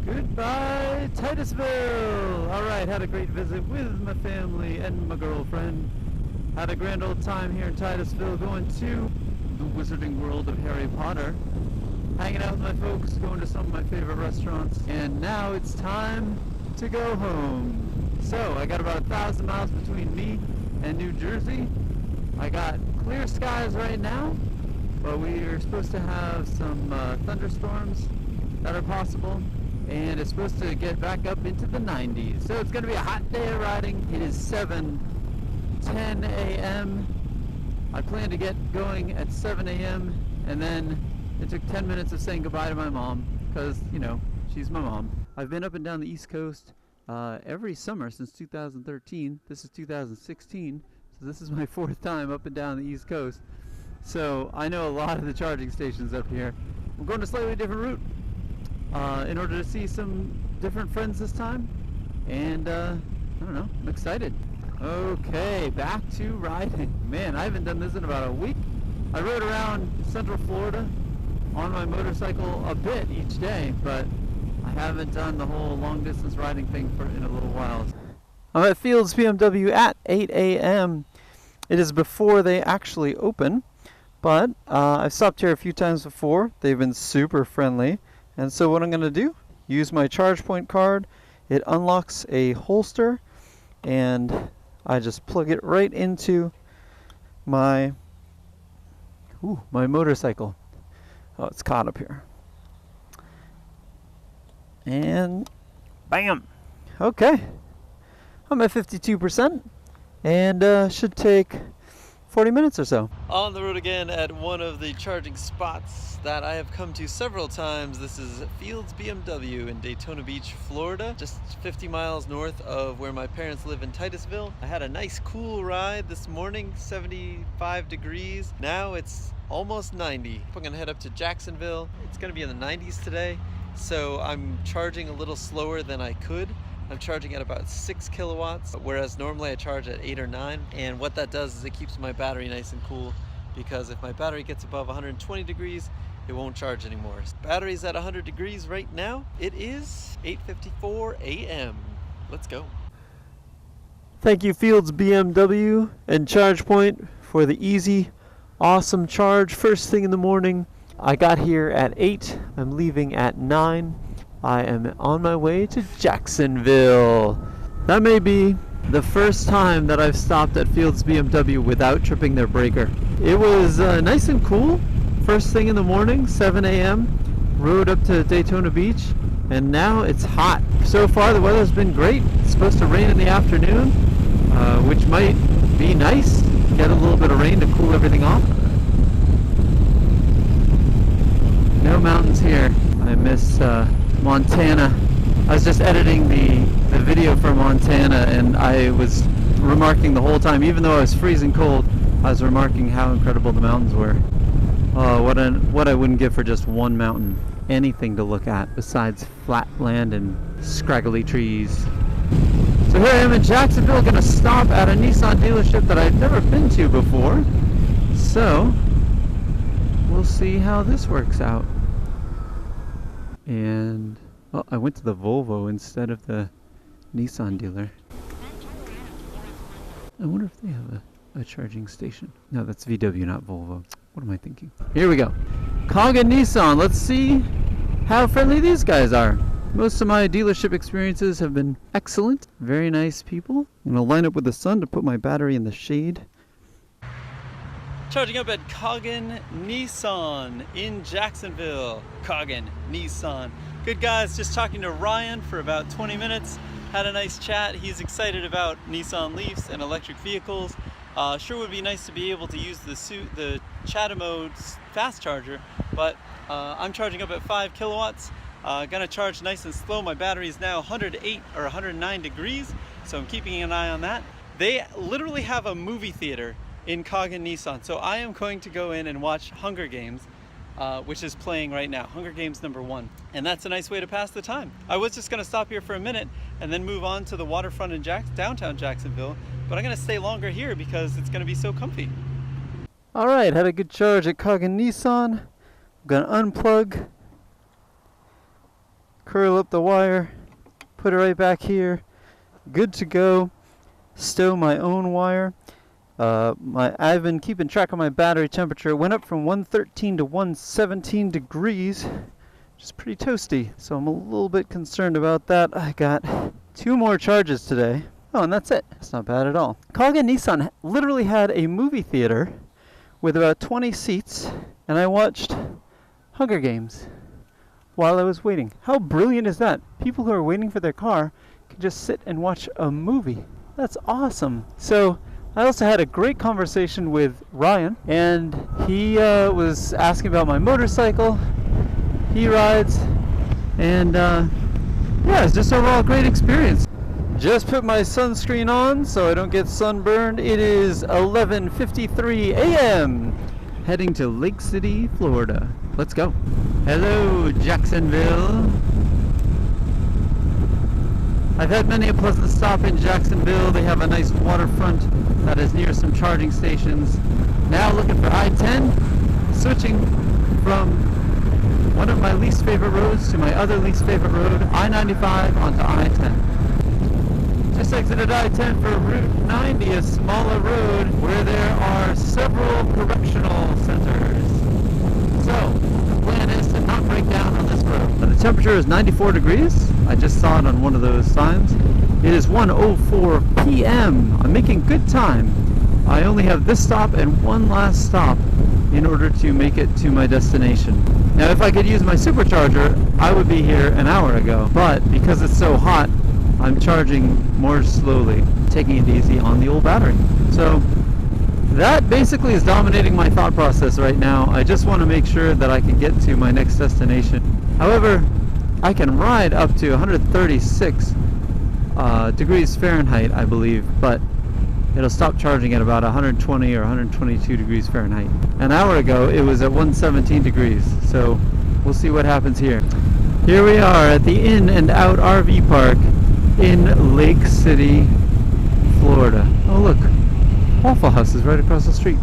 Goodbye, Titusville! Alright, had a great visit with my family and my girlfriend. Had a grand old time here in Titusville, going to the Wizarding World of Harry Potter. Hanging out with my folks, going to some of my favorite restaurants. And now it's time to go home. So, I got about 1,000 miles between me and New Jersey. I got clear skies right now, but we are supposed to have some thunderstorms that are possible. And it's supposed to get back up into the 90s. So it's going to be a hot day of riding. It is 7:10 a.m. I plan to get going at 7 a.m. and then it took 10 minutes of saying goodbye to my mom because, you know, she's my mom. I've been up and down the East Coast every summer since 2013. This is 2016, so this is my 4th time up and down the East Coast. So I know a lot of the charging stations up here. I'm going a slightly different route. In order to see some different friends this time, and I don't know, I'm excited. Okay, back to riding. Man, I haven't done this in about a week. I rode around Central Florida on my motorcycle a bit each day, but I haven't done the whole long distance riding thing in a little while. I'm at Fields BMW at 8 a.m. It is before they actually open, but I've stopped here a few times before. They've been super friendly. And so what I'm going to do, use my ChargePoint card. It unlocks a holster, and I just plug it right into my motorcycle. Oh, it's caught up here. And bam! Okay. I'm at 52%, and should take 40 minutes or so. On the road again at one of the charging spots that I have come to several times. This is Fields BMW in Daytona Beach, Florida, just 50 miles north of where my parents live in Titusville. I had a nice cool ride this morning, 75 degrees. Now it's almost 90. I'm gonna head up to Jacksonville. It's gonna be in the 90s today, so I'm charging a little slower than I could. I'm charging at about 6 kilowatts, whereas normally I charge at 8 or 9. And what that does is it keeps my battery nice and cool, because if my battery gets above 120 degrees, it won't charge anymore. Battery's at 100 degrees right now. It is 8:54 a.m. Let's go. Thank you, Fields BMW and ChargePoint, for the easy, awesome charge first thing in the morning. I got here at 8. I'm leaving at 9. I am on my way to Jacksonville. That may be the first time that I've stopped at Fields BMW without tripping their breaker. It was nice and cool. First thing in the morning, 7 a.m. Rode up to Daytona Beach, and now it's hot. So far the weather's been great. It's supposed to rain in the afternoon, which might be nice. Get a little bit of rain to cool everything off. No mountains here. I miss Montana. I was just editing the video for Montana, and I was remarking the whole time, even though I was freezing cold, I was remarking how incredible the mountains were. Oh, what I wouldn't give for just one mountain. Anything to look at besides flat land and scraggly trees. So here I am in Jacksonville, gonna stop at a Nissan dealership that I've never been to before. So we'll see how this works out. And well, I went to the Volvo instead of the Nissan dealer. I wonder if they have a charging station. No, that's VW, not Volvo. What am I thinking? Here we go. Kaga Nissan. Let's see how friendly these guys are. Most of my dealership experiences have been excellent. Very nice people. I'm gonna line up with the sun to put my battery in the shade. Charging up at Kagan Nissan in Jacksonville. Kagan Nissan. Good guys, just talking to Ryan for about 20 minutes. Had a nice chat. He's excited about Nissan Leafs and electric vehicles. Sure would be nice to be able to use the Chatimo's fast charger, but I'm charging up at 5 kilowatts. Gonna charge nice and slow. My battery is now 108 or 109 degrees, so I'm keeping an eye on that. They literally have a movie theater in Kagan Nissan. So I am going to go in and watch Hunger Games, which is playing right now, Hunger Games #1. And that's a nice way to pass the time. I was just gonna stop here for a minute and then move on to the waterfront in downtown Jacksonville, but I'm gonna stay longer here because it's gonna be so comfy. All right, had a good charge at Kagan Nissan. I'm gonna unplug, curl up the wire, put it right back here, good to go. Stow my own wire. I've been keeping track of my battery temperature. It went up from 113 to 117 degrees, which is pretty toasty, so I'm a little bit concerned about that. I got 2 more charges today. Oh, and that's it. That's not bad at all. Kaga Nissan literally had a movie theater with about 20 seats, and I watched Hunger Games while I was waiting. How brilliant is that? People who are waiting for their car can just sit and watch a movie. That's awesome. So I also had a great conversation with Ryan, and he was asking about my motorcycle. He rides, and yeah, it's just overall a great experience. Just put my sunscreen on so I don't get sunburned. It is 11:53 a.m. Heading to Lake City, Florida. Let's go. Hello, Jacksonville. I've had many a pleasant stop in Jacksonville. They have a nice waterfront that is near some charging stations. Now looking for I-10, switching from one of my least favorite roads to my other least favorite road, I-95 onto I-10. Just exited I-10 for Route 90, a smaller road where there are several correctional centers. So, the plan is to not break down on this road. The temperature is 94 degrees. I just saw it on one of those signs. It is 1:04 p.m. I'm making good time. I only have this stop and one last stop in order to make it to my destination. Now, if I could use my supercharger, I would be here an hour ago. But because it's so hot, I'm charging more slowly, taking it easy on the old battery. So that basically is dominating my thought process right now. I just want to make sure that I can get to my next destination. However, I can ride up to 136 degrees Fahrenheit, I believe, but it'll stop charging at about 120 or 122 degrees Fahrenheit. An hour ago, it was at 117 degrees, so we'll see what happens here. Here we are at the In and Out RV Park in Lake City, Florida. Oh look, Waffle House is right across the street.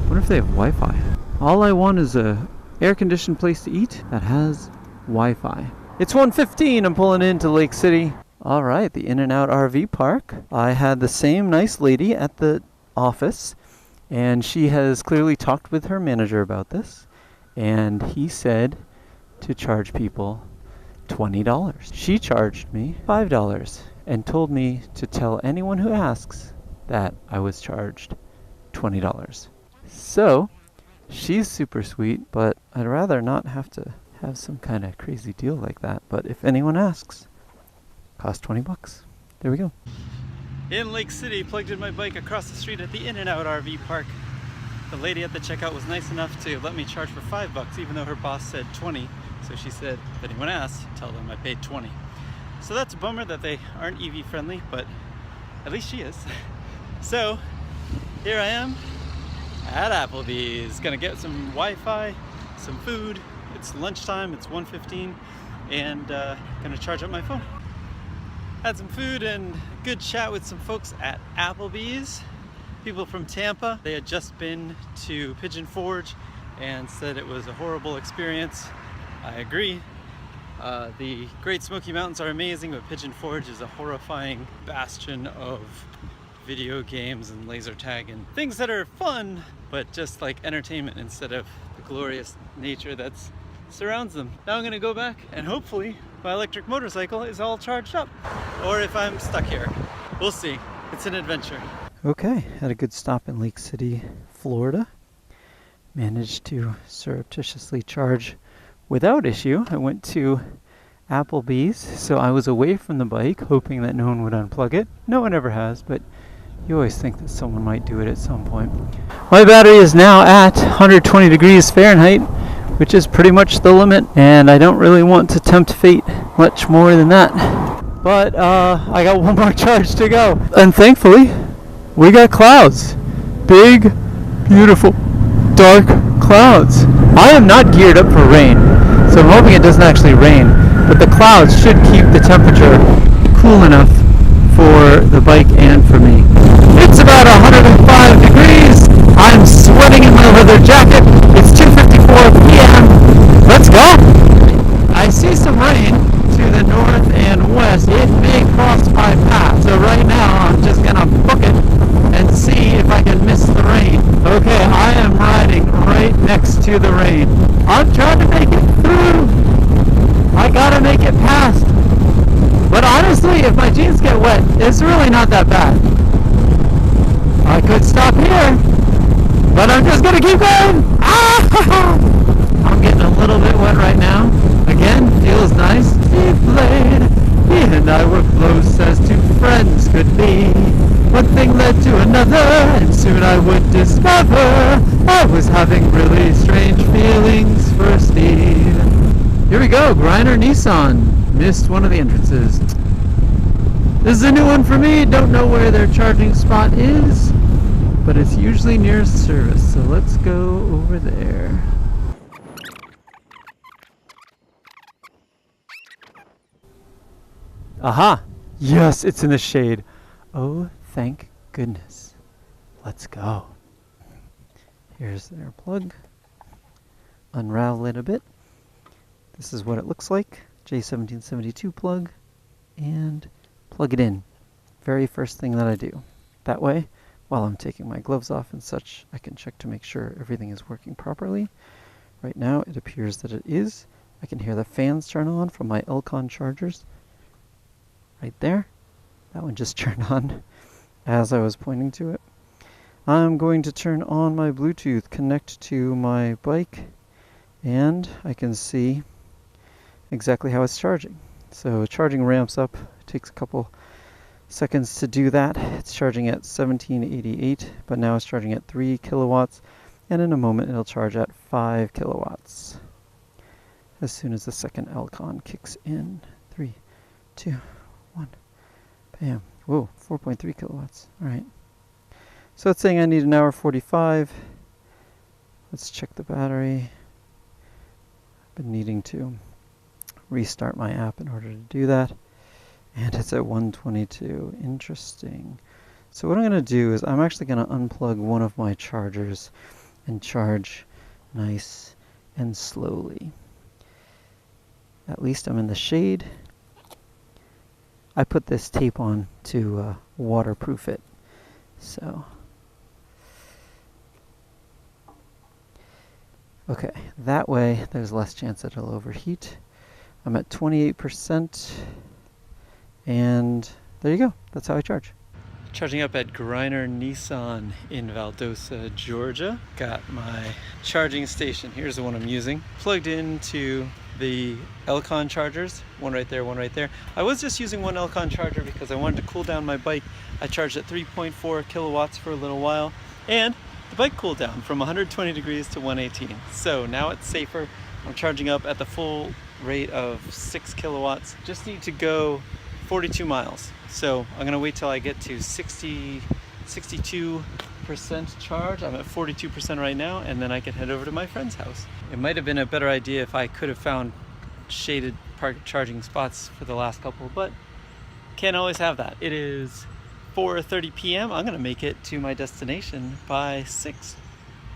Wonder if they have Wi-Fi. All I want is a air-conditioned place to eat that has Wi-Fi. It's 1:15. I'm pulling into Lake City. All right, the In and Out RV Park. I had the same nice lady at the office, and she has clearly talked with her manager about this, and he said to charge people $20. She charged me $5 and told me to tell anyone who asks that I was charged $20. So she's super sweet, but I'd rather not have to have some kind of crazy deal like that. But if anyone asks, cost $20. There we go. In Lake City, plugged in my bike across the street at the In and Out RV Park. The lady at the checkout was nice enough to let me charge for $5, even though her boss said 20. So she said, if anyone asks, tell them I paid 20. So that's a bummer that they aren't EV friendly, but at least she is. So here I am at Applebee's. Gonna get some Wi-Fi, some food. It's lunchtime, it's 1:15, and gonna charge up my phone. Had some food and a good chat with some folks at Applebee's. People from Tampa. They had just been to Pigeon Forge and said it was a horrible experience. I agree. The Great Smoky Mountains are amazing, but Pigeon Forge is a horrifying bastion of video games and laser tag and things that are fun, but just like entertainment instead of the glorious nature that surrounds them. Now I'm gonna go back and hopefully my electric motorcycle is all charged up. Or if I'm stuck here, we'll see. It's an adventure. Okay, had a good stop in Lake City, Florida. Managed to surreptitiously charge without issue. I went to Applebee's, so I was away from the bike, hoping that no one would unplug it. No one ever has, but you always think that someone might do it at some point. My battery is now at 120 degrees Fahrenheit, which is pretty much the limit, and I don't really want to tempt fate much more than that. But I got one more charge to go. And thankfully, we got clouds. Big, beautiful, dark clouds. I am not geared up for rain, so I'm hoping it doesn't actually rain, but the clouds should keep the temperature cool enough for the bike and for me. It's about 105 degrees. I'm sweating in my leather jacket. It's 2:54 p.m. Let's go. I I see some rain to the north and west. It may cross my path. So right now I'm just gonna book it and see if I can miss the rain. Okay, I am riding right next to the rain. I'm trying to make it through. I gotta make it past. But honestly, if my jeans get wet, it's really not that bad. I could stop here, but I'm just gonna keep going. Ah! I'm getting a little bit wet right now. Again, feels nice. He played. He and I were close as two friends could be. One thing led to another, and soon I would discover I was having really strange feelings for Steve. Here we go, Griner Nissan. Missed one of the entrances. This is a new one for me. Don't know where their charging spot is, but it's usually near service. So let's go over there. Aha! Yes, it's in the shade. Oh, thank goodness. Let's go. Here's their plug. Unravel it a bit. This is what it looks like. J1772 plug. And plug it in. Very first thing that I do. That way, while I'm taking my gloves off and such, I can check to make sure everything is working properly. Right now, it appears that it is. I can hear the fans turn on from my Elcon chargers. Right there. That one just turned on as I was pointing to it. I'm going to turn on my Bluetooth, connect to my bike, and I can see exactly how it's charging. So charging ramps up. It takes a couple seconds to do that. It's charging at 1788, but now it's charging at 3 kilowatts, and in a moment it'll charge at 5 kilowatts. As soon as the second Elcon kicks in. 3, 2, 1. Bam. Whoa, 4.3 kilowatts. Alright. So it's saying I need an hour 45. Let's check the battery. I've been needing to restart my app in order to do that. And it's at 122. Interesting. So what I'm going to do is I'm actually going to unplug one of my chargers and charge nice and slowly. At least I'm in the shade. I put this tape on to waterproof it. So, okay, that way there's less chance that it'll overheat. I'm at 28%, and there you go. That's how I charge. Charging up at Griner Nissan in Valdosta, Georgia. Got my charging station. Here's the one I'm using. Plugged into the Elcon chargers. One right there, one right there. I was just using one Elcon charger because I wanted to cool down my bike. I charged at 3.4 kilowatts for a little while, and the bike cooled down from 120 degrees to 118. So now it's safer. I'm charging up at the full rate of 6 kilowatts. Just need to go 42 miles. So I'm gonna wait till I get to 62% charge. I'm at 42% right now, and then I can head over to my friend's house. It might have been a better idea if I could have found shaded charging spots for the last couple, but can't always have that. It is 4:30 p.m. I'm gonna make it to my destination by 6.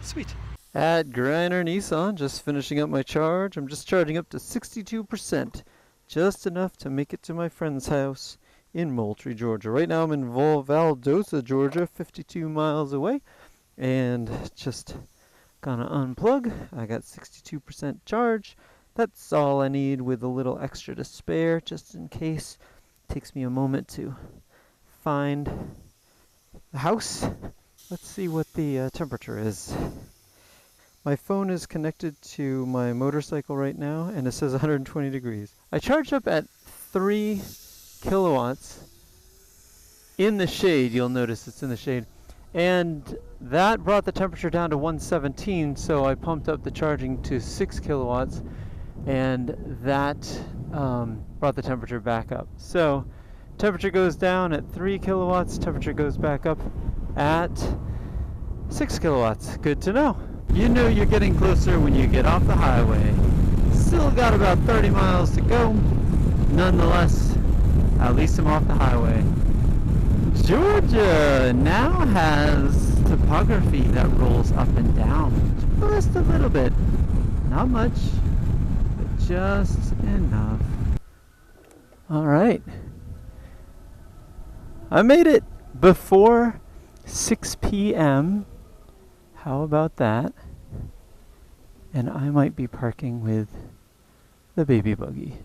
Sweet. At Griner Nissan, just finishing up my charge. I'm just charging up to 62%. Just enough to make it to my friend's house in Moultrie, Georgia. Right now I'm in Valdosta, Georgia, 52 miles away. And just gonna unplug. I got 62% charge. That's all I need, with a little extra to spare, just in case. It takes me a moment to find the house. Let's see what the temperature is. My phone is connected to my motorcycle right now, and it says 120 degrees. I charged up at 3 kilowatts in the shade. You'll notice it's in the shade. And that brought the temperature down to 117, so I pumped up the charging to 6 kilowatts, and that brought the temperature back up. So temperature goes down at 3 kilowatts, temperature goes back up at 6 kilowatts. Good to know. You know you're getting closer when you get off the highway. Still got about 30 miles to go. Nonetheless, at least I'm off the highway. Georgia now has topography that rolls up and down. Just a little bit. Not much, but just enough. All right. I made it before 6 p.m. How about that? And I might be parking with the baby buggy.